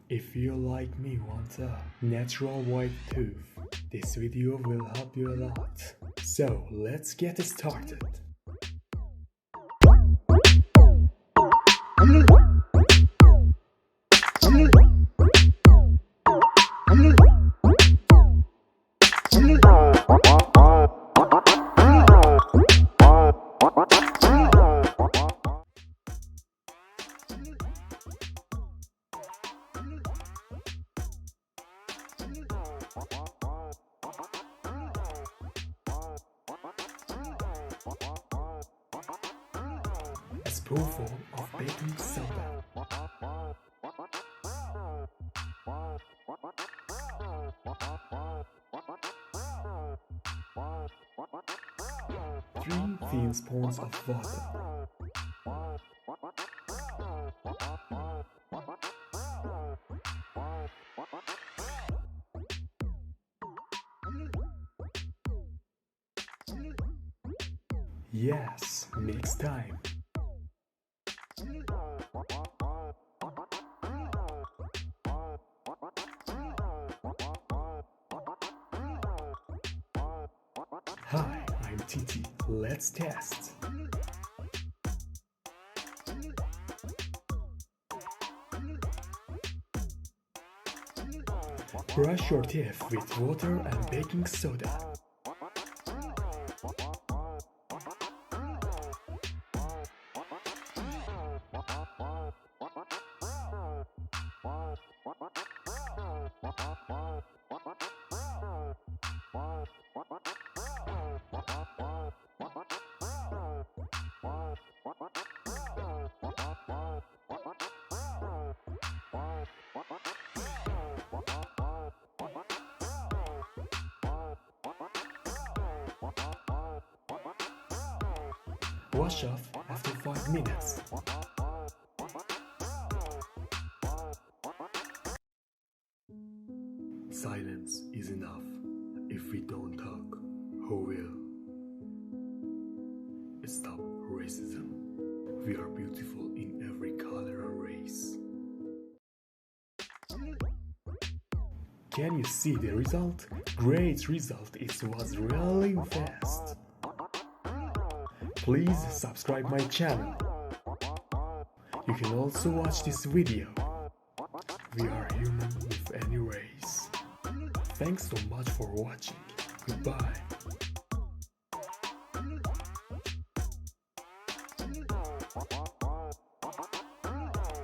If you like me want a natural white tooth, this video will help you a lot. So let's get started. A spoonful of baking soda. Three thin spoons of water. Yes, mix time. Hi, I'm Titi. Let's test. Brush your teeth with water and baking soda. Wash off after 5 minutes. Silence is enough. If we don't talk, who will? Stop racism. We are beautiful in every color and race. Can you see the result? Great result. It was really fast. Please subscribe my channel. You can also watch this video. We are human with any race. Thanks so much for watching. Goodbye.